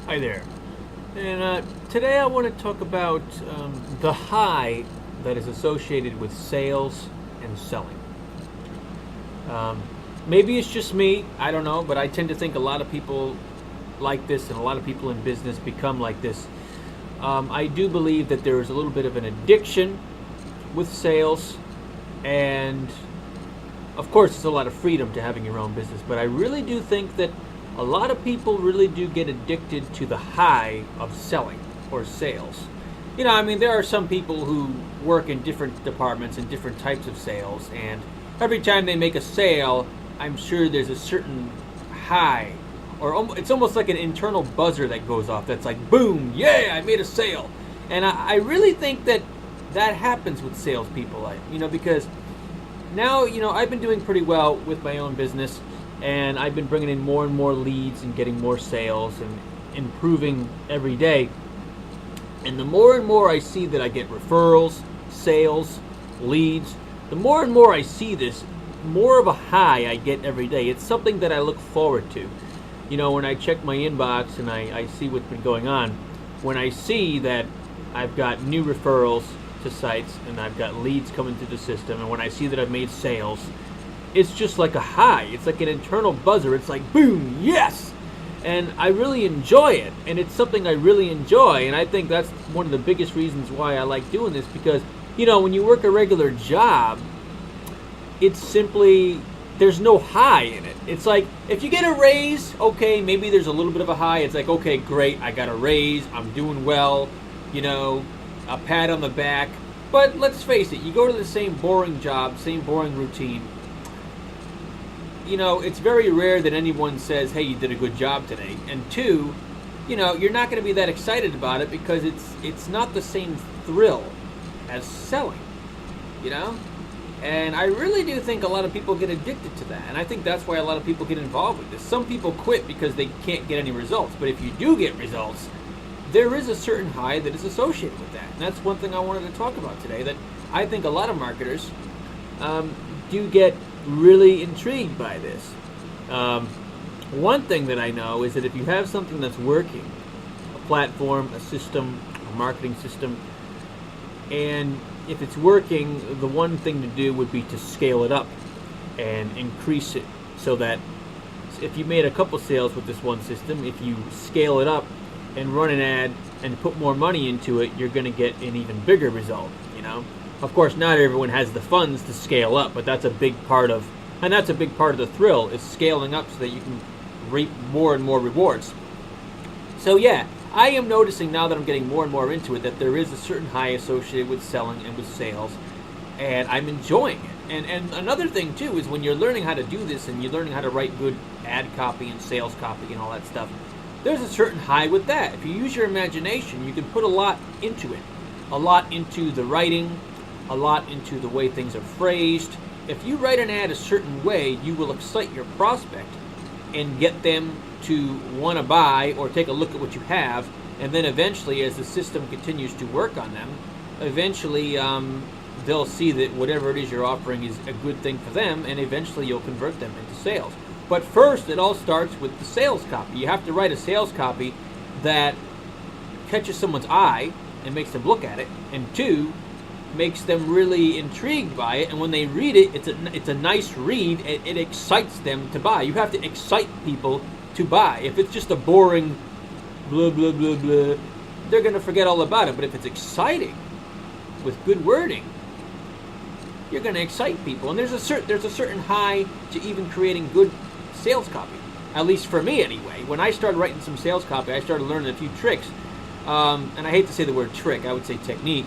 Hi there. And today I want to talk about the high that is associated with sales and selling. Um, Maybe it's just me, I don't know, but I tend to think a lot of people like this and a lot of people in business become like this. I do believe that there is a little bit of an addiction with sales, and of course, there's a lot of freedom to having your own business, but I really do think that a lot of people really do get addicted to the high of selling or sales. I mean, there are some people who work in different departments and different types of sales, and every time they make a sale, I'm sure there's a certain high, or it's almost like an internal buzzer that goes off that's like, boom, yeah, I made a sale. And I really think that that happens with salespeople, because now, I've been doing pretty well with my own business, and I've been bringing in more and more leads and getting more sales and improving every day. And the more and more I see that I get referrals, sales, leads, the more and more I see this, more of a high I get every day. It's something that I look forward to. When I check my inbox and I see what's been going on, when I see that I've got new referrals to sites and I've got leads coming through the system, and when I see that I've made sales, it's just like a high. It's like an internal buzzer. It's like, boom, yes! And I really enjoy it, and it's something I really enjoy, and I think that's one of the biggest reasons why I like doing this, because, when you work a regular job, it's simply, there's no high in it. It's like, if you get a raise, okay, maybe there's a little bit of a high. It's like, okay, great, I got a raise, I'm doing well, a pat on the back. But let's face it, you go to the same boring job, same boring routine. It's very rare that anyone says, hey, you did a good job today. And two, you're not going to be that excited about it because it's not the same thrill as selling, And I really do think a lot of people get addicted to that. And I think that's why a lot of people get involved with this. Some people quit because they can't get any results. But if you do get results, there is a certain high that is associated with that. And that's one thing I wanted to talk about today, that I think a lot of marketers do get really intrigued by this. One thing that I know is that if you have something that's working, a platform, a system, a marketing system, and if it's working, the one thing to do would be to scale it up and increase it, so that if you made a couple sales with this one system, if you scale it up and run an ad and put more money into it, you're going to get an even bigger result. Of course, not everyone has the funds to scale up, but that's a big part of the thrill, is scaling up so that you can reap more and more rewards. So yeah, I am noticing now that I'm getting more and more into it that there is a certain high associated with selling and with sales, and I'm enjoying it. And another thing too is when you're learning how to do this and you're learning how to write good ad copy and sales copy and all that stuff, there's a certain high with that. If you use your imagination, you can put a lot into it. A lot into the writing, a lot into the way things are phrased. If you write an ad a certain way, you will excite your prospect and get them to want to buy or take a look at what you have. And then eventually, as the system continues to work on them, eventually they'll see that whatever it is you're offering is a good thing for them, and eventually you'll convert them into sales. But first, it all starts with the sales copy. You have to write a sales copy that catches someone's eye and makes them look at it, and two, makes them really intrigued by it, and when they read it, it's a nice read. It excites them to buy. You have to excite people to buy. If it's just a boring blah blah blah blah, they're going to forget all about it. But if it's exciting with good wording, you're going to excite people. And there's a certain high to even creating good sales copy. At least for me, anyway. When I started writing some sales copy, I started learning a few tricks. And I hate to say the word trick, I would say technique.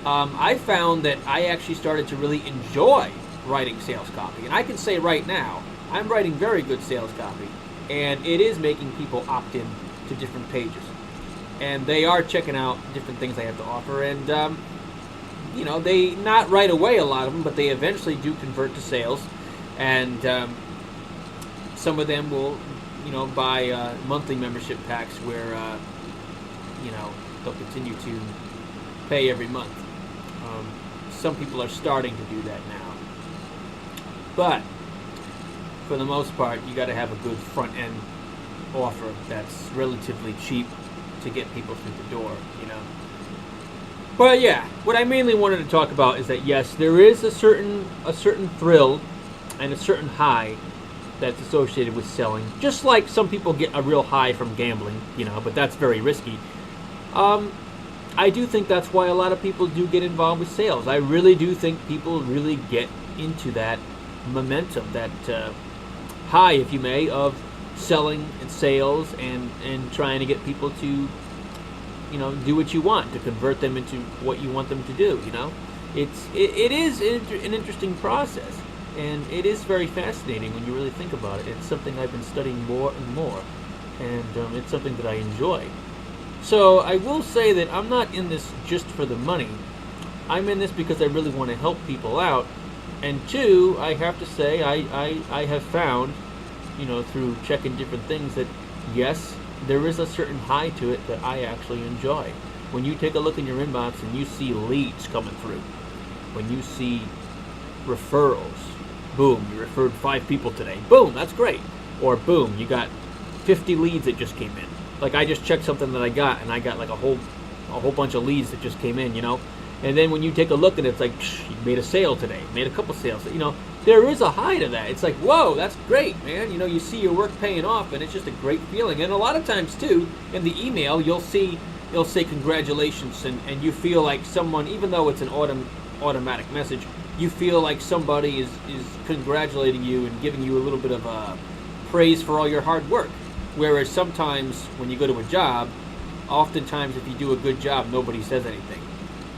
I found that I actually started to really enjoy writing sales copy. And I can say right now, I'm writing very good sales copy. And it is making people opt in to different pages. And they are checking out different things I have to offer. And, they, not right away, a lot of them, but they eventually do convert to sales. And some of them will, buy monthly membership packs where, they'll continue to pay every month. Some people are starting to do that now. But for the most part, you got to have a good front end offer that's relatively cheap to get people through the door, you know. But yeah, what I mainly wanted to talk about is that yes, there is a certain thrill and a certain high that's associated with selling. Just like some people get a real high from gambling, you know, but that's very risky. I do think that's why a lot of people do get involved with sales. I really do think people really get into that momentum, that high, if you may, of selling and sales and trying to get people to, you know, do what you want, to convert them into what you want them to do, you know. It is an interesting process, and it is very fascinating when you really think about it. It's something I've been studying more and more, and it's something that I enjoy. So I will say that I'm not in this just for the money. I'm in this because I really want to help people out. And two, I have to say, I have found, you know, through checking different things, that yes, there is a certain high to it that I actually enjoy. When you take a look in your inbox and you see leads coming through, when you see referrals, boom, you referred 5 people today, boom, that's great. Or boom, you got 50 leads that just came in. Like I just checked something that I got, and I got like a whole bunch of leads that just came in, you know. And then when you take a look at it, it's like, you made a sale today, made a couple sales. You know, there is a high to that. It's like, whoa, that's great, man. You know, you see your work paying off, and it's just a great feeling. And a lot of times too, in the email, you'll say congratulations, and you feel like someone, even though it's an automatic message, you feel like somebody is congratulating you and giving you a little bit of praise for all your hard work. Whereas sometimes when you go to a job, oftentimes if you do a good job, nobody says anything.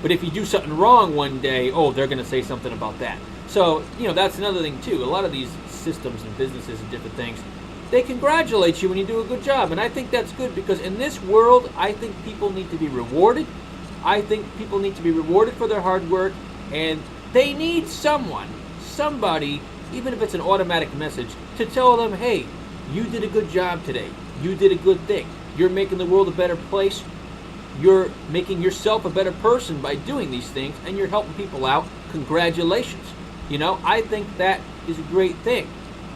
But if you do something wrong one day, oh, they're going to say something about that. So, you know, that's another thing too. A lot of these systems and businesses and different things, they congratulate you when you do a good job. And I think that's good, because in this world, I think people need to be rewarded. I think people need to be rewarded for their hard work, and they need somebody, even if it's an automatic message, to tell them, hey, you did a good job today. You did a good thing. You're making the world a better place. You're making yourself a better person by doing these things, and you're helping people out. Congratulations. You know, I think that is a great thing.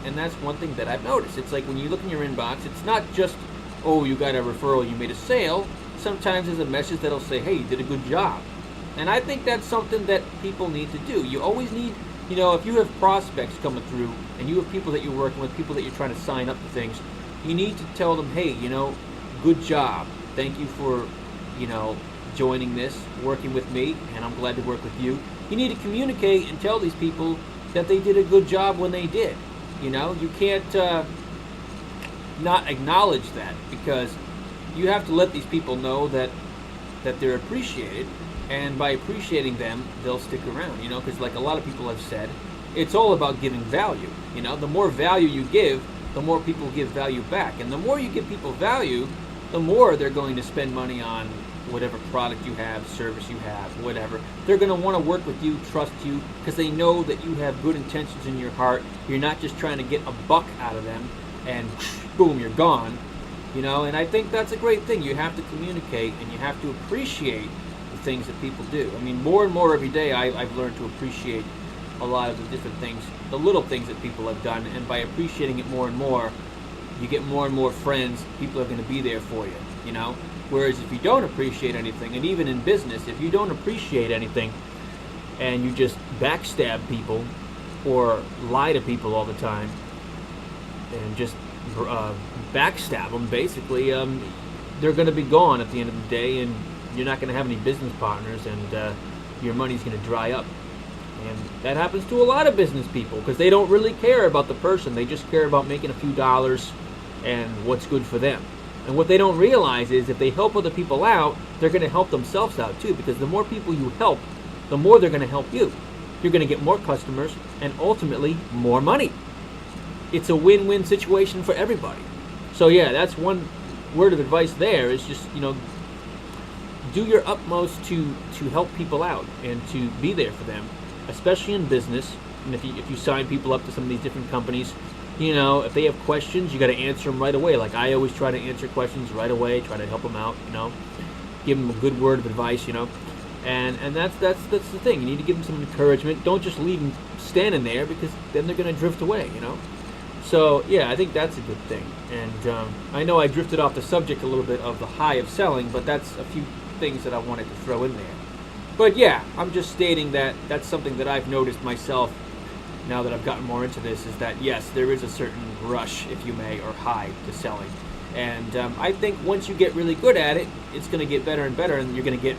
And that's one thing that I've noticed. It's like when you look in your inbox, it's not just, oh, you got a referral, you made a sale. Sometimes there's a message that'll say, hey, you did a good job. And I think that's something that people need to do. You always need, you know, if you have prospects coming through and you have people that you're working with, people that you're trying to sign up to things, you need to tell them, hey, you know, good job. Thank you for, you know, joining this, working with me, and I'm glad to work with you. You need to communicate and tell these people that they did a good job when they did. You know, you can't not acknowledge that, because you have to let these people know that they're appreciated, and by appreciating them, they'll stick around, you know, because like a lot of people have said, it's all about giving value. You know, the more value you give, the more people give value back, and the more you give people value, the more they're going to spend money on whatever product you have, service you have, whatever. They're going to want to work with you, trust you, because they know that you have good intentions in your heart. You're not just trying to get a buck out of them and boom, you're gone. You know, and I think that's a great thing. You have to communicate, and you have to appreciate the things that people do. I mean, more and more every day I've learned to appreciate a lot of the different things, the little things that people have done, and by appreciating it more and more, you get more and more friends. People are going to be there for you, you know. Whereas if you don't appreciate anything, and even in business, if you don't appreciate anything and you just backstab people or lie to people all the time and just backstab them, basically, they're going to be gone at the end of the day, and you're not going to have any business partners, and your money's going to dry up. And that happens to a lot of business people, because they don't really care about the person. They just care about making a few dollars and what's good for them. And what they don't realize is if they help other people out, they're going to help themselves out too, because the more people you help, the more they're going to help you. You're going to get more customers and ultimately more money. It's a win-win situation for everybody. So yeah, that's one word of advice there, is just, you know, do your utmost to help people out and to be there for them, especially in business. And if you sign people up to some of these different companies, you know, if they have questions, you got to answer them right away. Like I always try to answer questions right away, try to help them out, you know, give them a good word of advice, you know, and that's the thing. You need to give them some encouragement. Don't just leave them standing there, because then they're going to drift away, you know. So yeah, I think that's a good thing. And I know I drifted off the subject a little bit of the high of selling, but that's a few things that I wanted to throw in there. But yeah, I'm just stating that that's something that I've noticed myself now that I've gotten more into this, is that yes, there is a certain rush, if you may, or high to selling. And I think once you get really good at it, it's going to get better and better, and you're going to get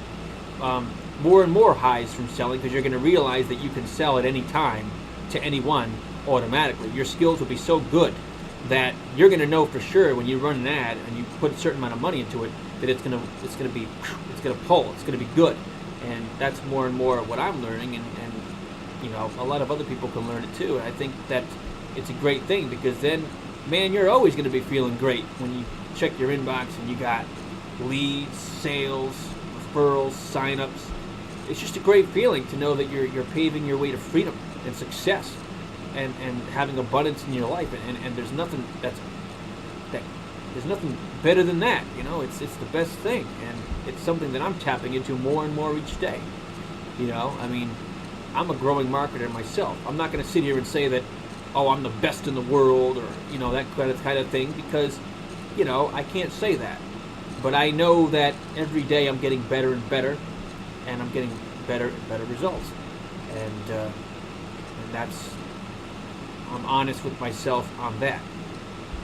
more and more highs from selling, because you're going to realize that you can sell at any time to anyone automatically. Your skills will be so good that you're going to know for sure when you run an ad and you put a certain amount of money into it that it's going to pull, it's going to be good. And that's more and more what I'm learning, and you know, a lot of other people can learn it too. And I think that it's a great thing, because then, man, you're always going to be feeling great when you check your inbox and you got leads, sales, referrals, signups. It's just a great feeling to know that you're paving your way to freedom and success, and having abundance in your life. And there's nothing there's nothing better than that. You know, it's the best thing, and it's something that I'm tapping into more and more each day. You know, I mean, I'm a growing marketer myself. I'm not going to sit here and say that, oh, I'm the best in the world, or, you know, that kind of thing, because, you know, I can't say that. But I know that every day I'm getting better and better, and I'm getting better and better results. And that's, I'm honest with myself on that.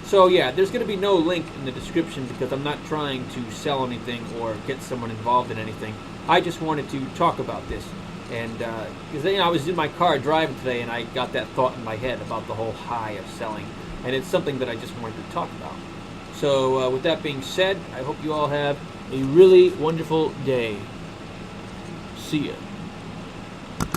So yeah, there's going to be no link in the description, because I'm not trying to sell anything or get someone involved in anything. I just wanted to talk about this. And because you know, I was in my car driving today, and I got that thought in my head about the whole high of selling, and it's something that I just wanted to talk about. So with that being said, I hope you all have a really wonderful day. See ya.